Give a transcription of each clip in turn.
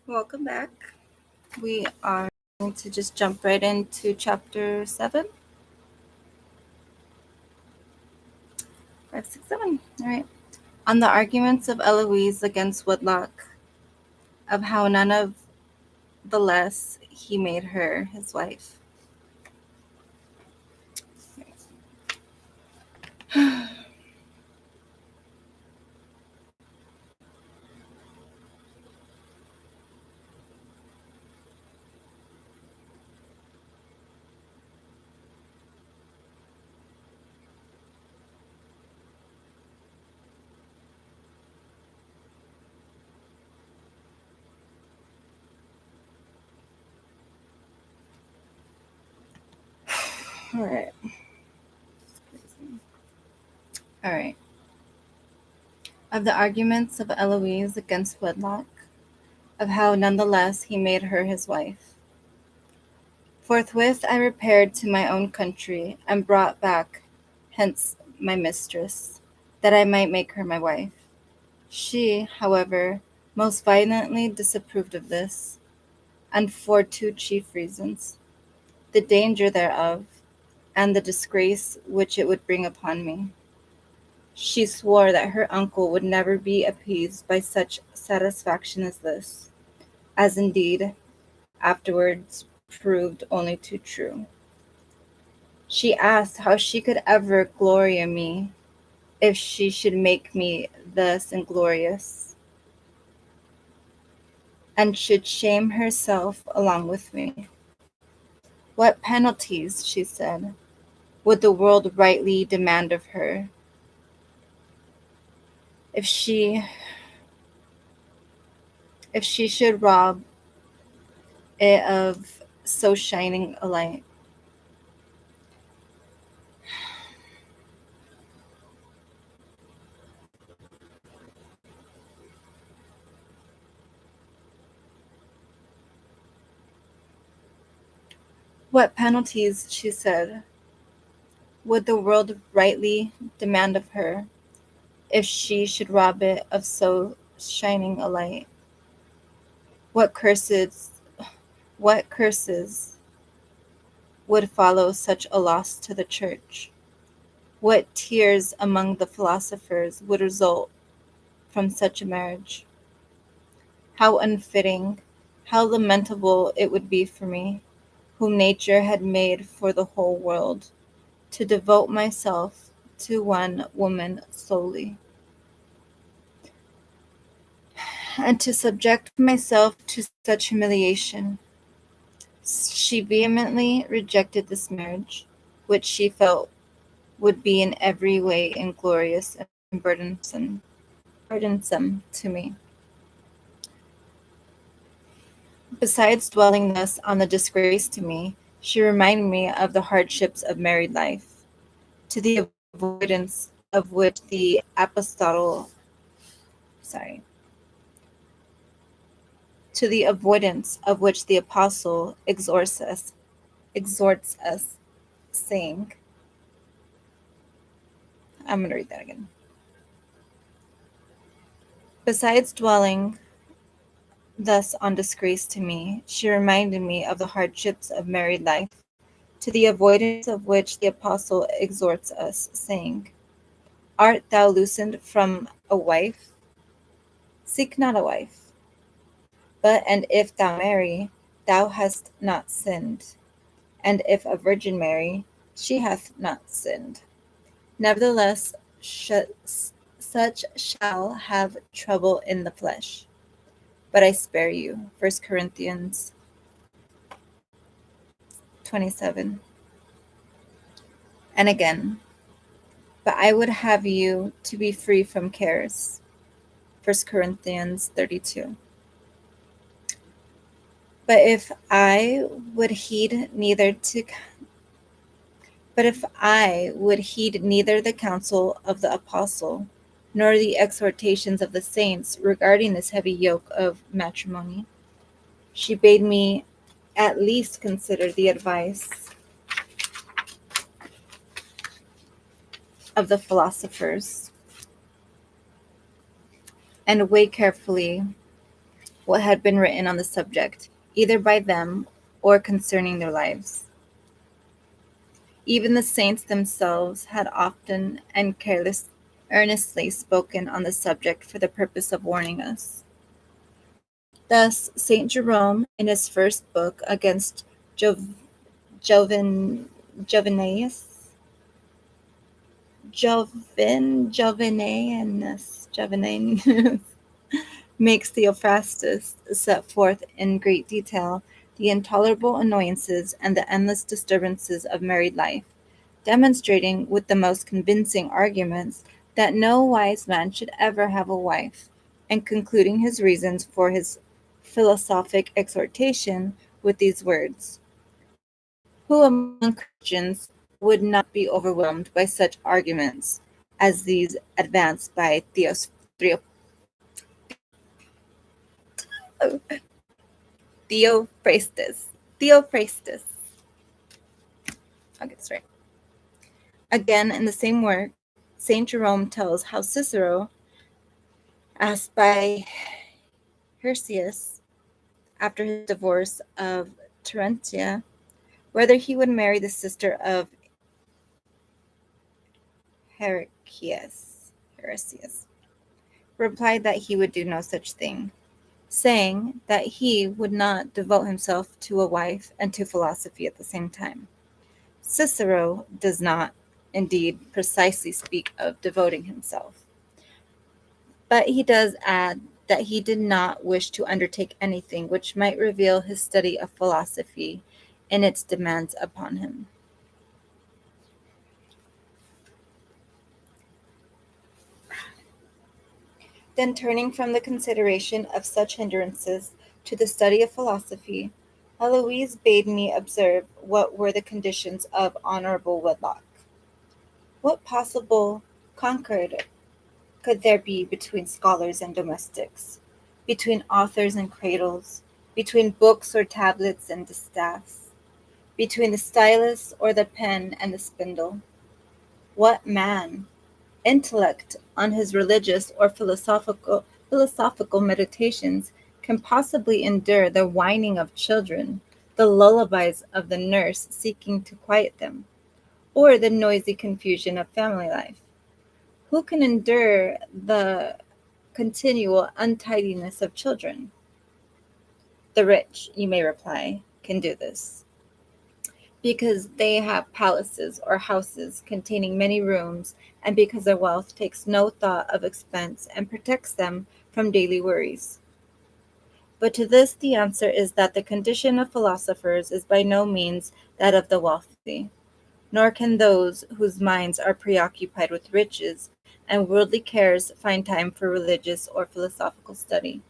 Welcome back. We are going to just jump right into chapter 7. 5, 6, 7. All right. On the arguments of Eloise against Woodlock, of how none of the less he made her his wife. All right. All right. Of the arguments of Eloise against Woodlock, of how none the less he made her his wife. Forthwith I repaired to my own country, and brought back hence my mistress, that I might make her my wife. She, however, most violently disapproved of this, and for two chief reasons: the danger thereof, and the disgrace which it would bring upon me. She swore that her uncle would never be appeased by such satisfaction as this, as indeed afterwards proved only too true. She asked how she could ever glory in me if she should make me thus inglorious, and should shame herself along with me. What penalties, she said, would the world rightly demand of her if she if she should rob it of so shining a light? What penalties, she said, would the world rightly demand of her if she should rob it of so shining a light? What curses what curses would follow such a loss to the church? What tears among the philosophers would result from such a marriage? How unfitting, how lamentable it would be for me, whom nature had made for the whole world, to devote myself to one woman solely, and to subject myself to such humiliation. She vehemently rejected this marriage, which she felt would be in every way inglorious and burdensome to me. Besides dwelling thus on the disgrace to me, she reminded me of the hardships of married life, to the avoidance of which the apostolic sorry, to the avoidance of which the apostle exhorts us, saying, I'm going to read that again. Besides dwelling thus on disgrace to me, she reminded me of the hardships of married life, to the avoidance of which the apostle exhorts us, saying, Art thou loosened from a wife? Seek not a wife. But and if thou marry, thou hast not sinned. And if a virgin marry, she hath not sinned. Nevertheless, such shall have trouble in the flesh. But I spare you. 1 Corinthians 27. And again, but I would have you to be free from cares. 1 Corinthians 32. But if I would heed neither the counsel of the apostle, nor the exhortations of the saints regarding this heavy yoke of matrimony, she bade me at least consider the advice of the philosophers, and weigh carefully what had been written on the subject, either by them or concerning their lives. Even the saints themselves had often and earnestly spoken on the subject for the purpose of warning us. Thus, Saint Jerome, in his first book against Joven, Jovenaeus, Jovenaeus, makes Theophrastus set forth in great detail the intolerable annoyances and the endless disturbances of married life, demonstrating with the most convincing arguments that no wise man should ever have a wife, and concluding his reasons for his philosophic exhortation with these words: who among Christians would not be overwhelmed by such arguments as these advanced by Theophrastus? Theophrastus. I'll get this right. Again, in the same work, Saint Jerome tells how Cicero, asked by Hircius after his divorce of Terentia, whether he would marry the sister of Heresias, replied that he would do no such thing, saying that he would not devote himself to a wife and to philosophy at the same time. Cicero does not, indeed, precisely speak of devoting himself, but he does add that he did not wish to undertake anything which might reveal his study of philosophy and its demands upon him. Then, turning from the consideration of such hindrances to the study of philosophy, Heloise bade me observe what were the conditions of honorable wedlock. What possible concord could there be between scholars and domestics, between authors and cradles, between books or tablets and distaffs, between the stylus or the pen and the spindle? What man, intellect on his religious or philosophical meditations, can possibly endure the whining of children, the lullabies of the nurse seeking to quiet them, or the noisy confusion of family life? Who can endure the continual untidiness of children? The rich, you may reply, can do this, because they have palaces or houses containing many rooms, and because their wealth takes no thought of expense and protects them from daily worries. But to this the answer is that the condition of philosophers is by no means that of the wealthy, nor can those whose minds are preoccupied with riches and worldly cares find time for religious or philosophical study.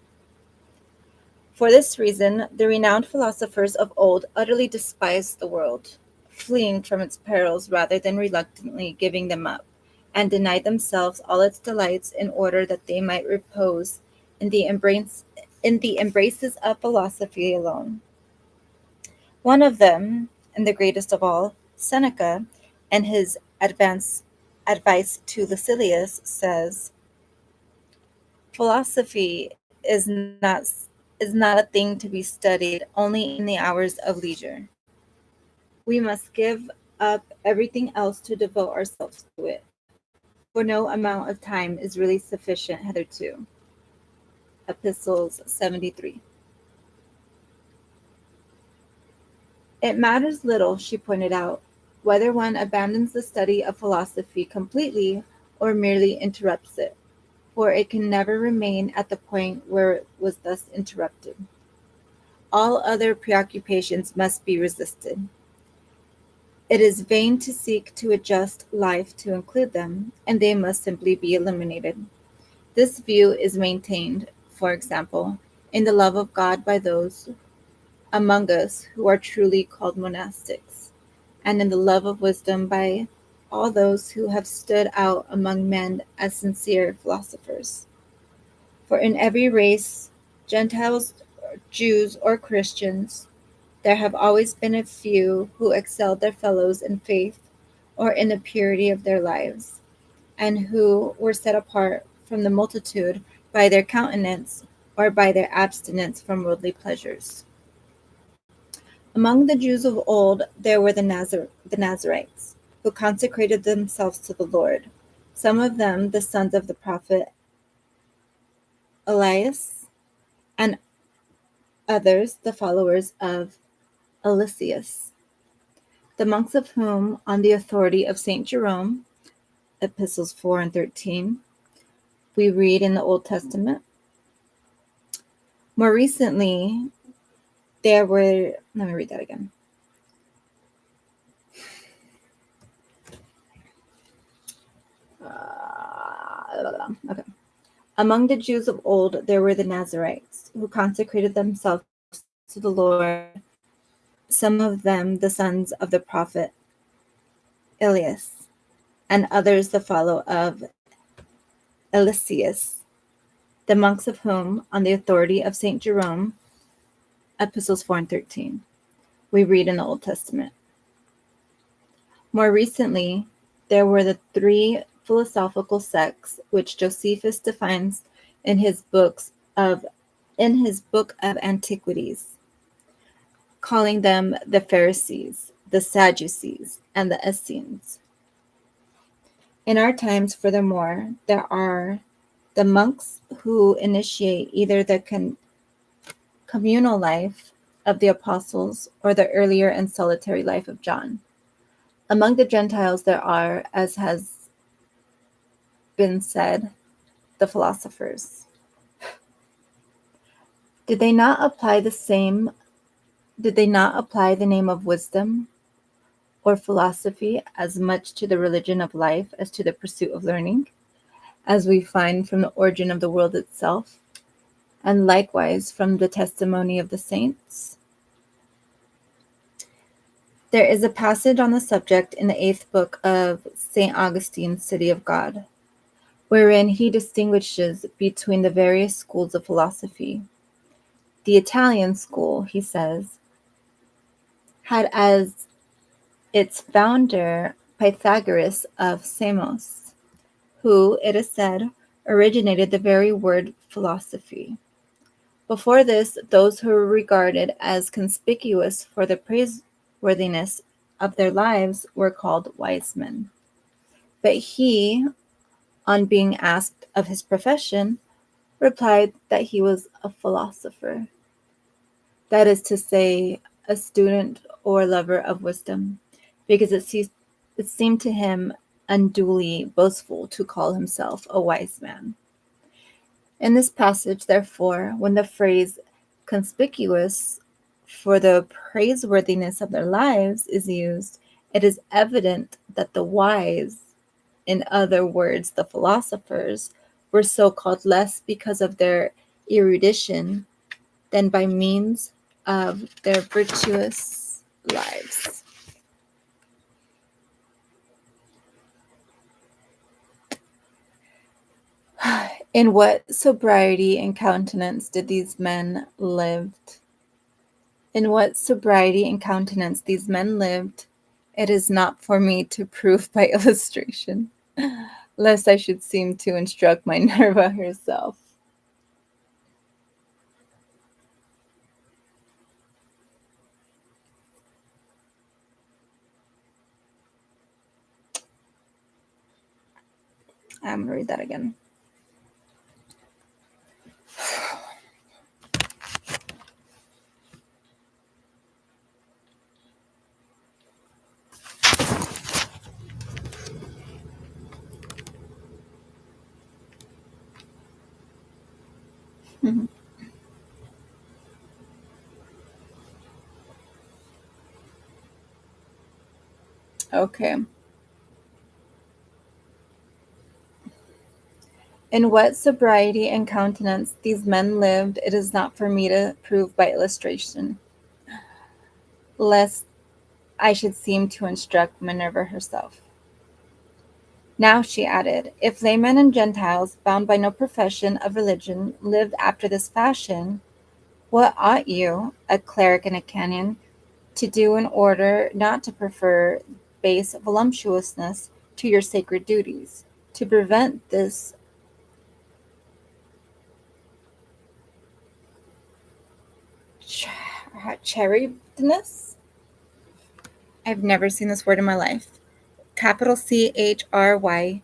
For this reason, the renowned philosophers of old utterly despised the world, fleeing from its perils rather than reluctantly giving them up, and denied themselves all its delights in order that they might repose in the embraces of philosophy alone. One of them, and the greatest of all, Seneca, in his advice to Lucilius, says, philosophy is not a thing to be studied only in the hours of leisure. We must give up everything else to devote ourselves to it, for no amount of time is really sufficient hitherto. Epistles 73. It matters little, she pointed out, whether one abandons the study of philosophy completely or merely interrupts it, for it can never remain at the point where it was thus interrupted. All other preoccupations must be resisted. It is vain to seek to adjust life to include them, and they must simply be eliminated. This view is maintained, for example, in the love of God by those among us who are truly called monastics, and in the love of wisdom by all those who have stood out among men as sincere philosophers. For in every race, Gentiles, Jews, or Christians, there have always been a few who excelled their fellows in faith or in the purity of their lives, and who were set apart from the multitude by their countenance or by their abstinence from worldly pleasures. Among the Jews of old there were the Nazarites, who consecrated themselves to the Lord, some of them the sons of the prophet Elias, and others the followers of Eliseus, the monks of whom, on the authority of St. Jerome, Epistles 4 and 13, we read in the Old Testament. More recently, there were, let me read that again. Okay. Among the Jews of old, there were the Nazarites, who consecrated themselves to the Lord, some of them the sons of the prophet Elias, and others the follower of Eliseus, the monks of whom, on the authority of St. Jerome, Epistles 4 and 13, we read in the Old Testament. More recently, there were the three philosophical sects which Josephus defines in his book of Antiquities, calling them the Pharisees, the Sadducees, and the Essenes. In our times, furthermore, there are the monks who initiate either the communal life of the apostles or the earlier and solitary life of John. Among the Gentiles there are, as has been said, the philosophers. Did they not apply the name of wisdom or philosophy as much to the religion of life as to the pursuit of learning, as we find from the origin of the world itself, and likewise from the testimony of the saints? There is a passage on the subject in the 8th book of St. Augustine's City of God, wherein he distinguishes between the various schools of philosophy. The Italian school, he says, had as its founder Pythagoras of Samos, who, it is said, originated the very word philosophy. Before this, those who were regarded as conspicuous for the praiseworthiness of their lives were called wise men. But he, on being asked of his profession, replied that he was a philosopher. That is to say, a student or lover of wisdom, because it seemed to him unduly boastful to call himself a wise man. In this passage, therefore, when the phrase conspicuous for the praiseworthiness of their lives is used, it is evident that the wise, in other words, the philosophers, were so called less because of their erudition than by means of their virtuous lives. In what sobriety and countenance did these men lived? In what sobriety and countenance these men lived, it is not for me to prove by illustration, lest I should seem to instruct Minerva herself. I'm going to read that again. Okay. In what sobriety and countenance these men lived, it is not for me to prove by illustration, lest I should seem to instruct Minerva herself. Now, she added, if laymen and Gentiles, bound by no profession of religion, lived after this fashion, what ought you, a cleric and a canon, to do in order not to prefer base voluptuousness to your sacred duties, to prevent this charybdis. I've never seen this word in my life. Capital CHRYBDIS.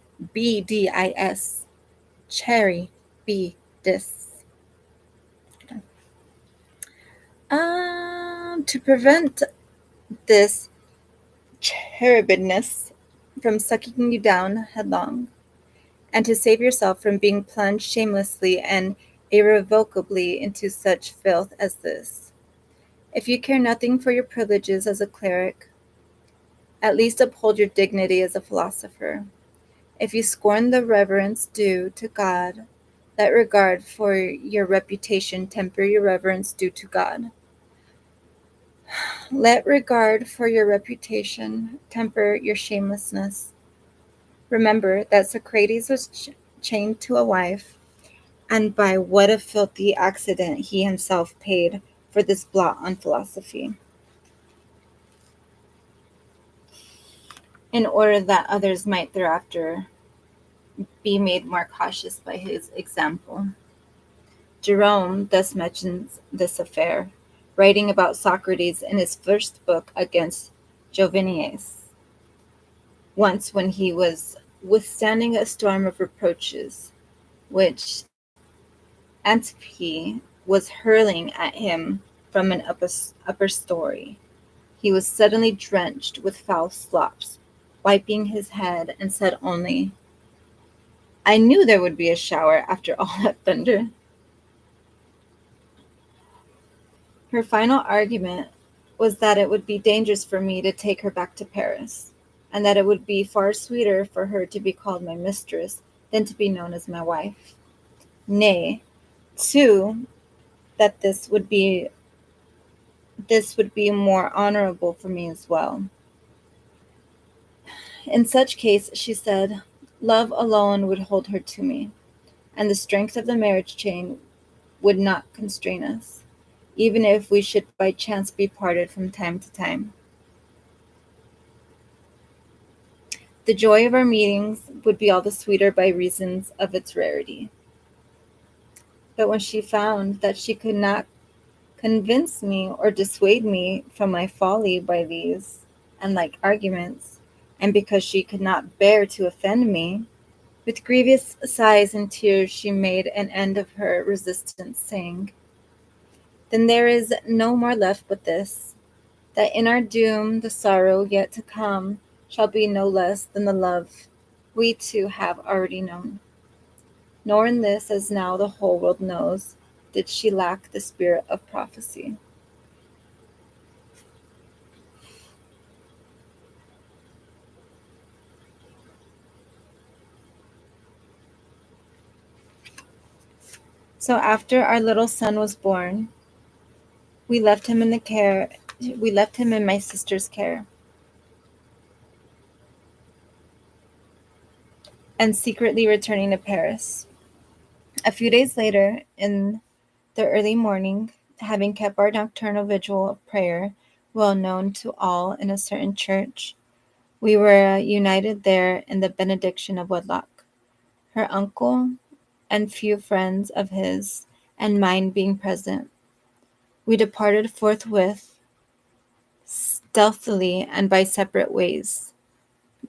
Charybdis. To prevent this cherubiness from sucking you down headlong, and to save yourself from being plunged shamelessly and irrevocably into such filth as this. If you care nothing for your privileges as a cleric, at least uphold your dignity as a philosopher. If you scorn the reverence due to God, let regard for your reputation temper your reverence due to God. Let regard for your reputation temper your shamelessness. Remember that Socrates was chained to a wife, and by what a filthy accident he himself paid for this blot on philosophy, in order that others might thereafter be made more cautious by his example. Jerome thus mentions this affair, writing about Socrates in his first book against Jovinius, once when he was withstanding a storm of reproaches, which Antipe was hurling at him from an upper story. He was suddenly drenched with foul slops, wiping his head, and said only, "I knew there would be a shower after all that thunder." Her final argument was that it would be dangerous for me to take her back to Paris, and that it would be far sweeter for her to be called my mistress than to be known as my wife. Nay, too, that this would be more honorable for me as well. In such case, she said, love alone would hold her to me, and the strength of the marriage chain would not constrain us, even if we should by chance be parted from time to time. The joy of our meetings would be all the sweeter by reason of its rarity. But when she found that she could not convince me or dissuade me from my folly by these and like arguments, and because she could not bear to offend me, with grievous sighs and tears she made an end of her resistance, saying, "Then there is no more left but this, that in our doom the sorrow yet to come shall be no less than the love we two have already known." Nor in this, as now the whole world knows, did she lack the spirit of prophecy. So after our little son was born, we left him in my sister's care, and secretly returning to Paris. A few days later, in the early morning, having kept our nocturnal vigil of prayer, well known to all in a certain church, we were united there in the benediction of wedlock. Her uncle and few friends of his and mine being present, we departed forthwith, stealthily and by separate ways,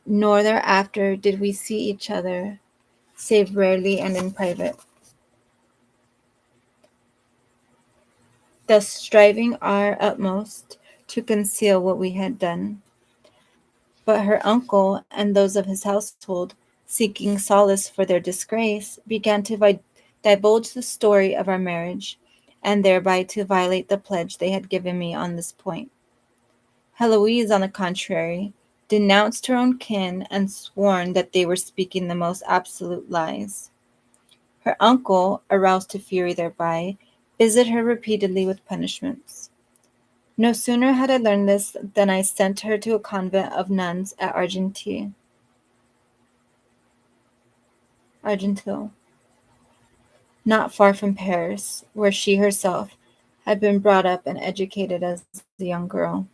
nor thereafter did we see each other, save rarely and in private, thus striving our utmost to conceal what we had done. But her uncle and those of his household, seeking solace for their disgrace, began to divulge the story of our marriage, and thereby to violate the pledge they had given me on this point. Heloise, on the contrary, denounced her own kin and sworn that they were speaking the most absolute lies. Her uncle, aroused to fury thereby, visited her repeatedly with punishments. No sooner had I learned this than I sent her to a convent of nuns at Argenteuil, not far from Paris, where she herself had been brought up and educated as a young girl.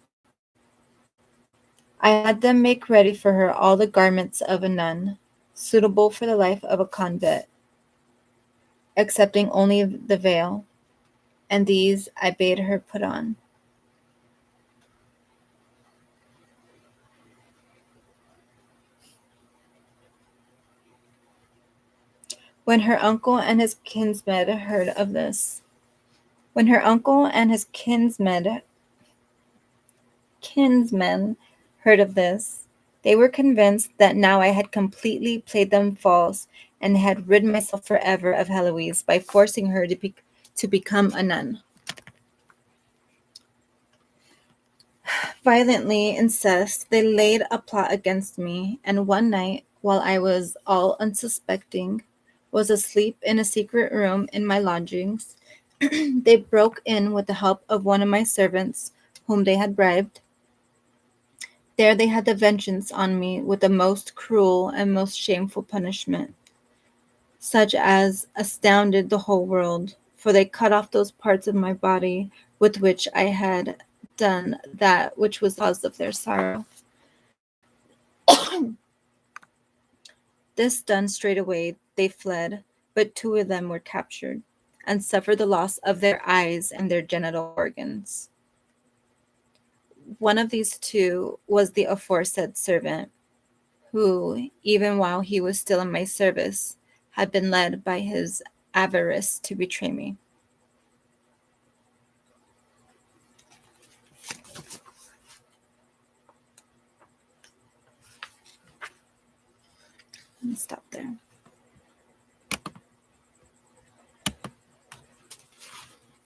I had them make ready for her all the garments of a nun, suitable for the life of a convent, excepting only the veil, and these I bade her put on. When her uncle and his kinsmen heard of this, when her uncle and his kinsmen heard of this, they were convinced that now I had completely played them false and had rid myself forever of Heloise by forcing her to become a nun. Violently incensed, they laid a plot against me, and one night, while I was all unsuspecting, was asleep in a secret room in my lodgings, they broke in with the help of one of my servants, whom they had bribed. There they had the vengeance on me with the most cruel and most shameful punishment, such as astounded the whole world, for they cut off those parts of my body with which I had done that which was the cause of their sorrow. This done straightway, they fled, but two of them were captured, and suffered the loss of their eyes and their genital organs. One of these two was the aforesaid servant, who, even while he was still in my service, had been led by his avarice to betray me. Let me stop there.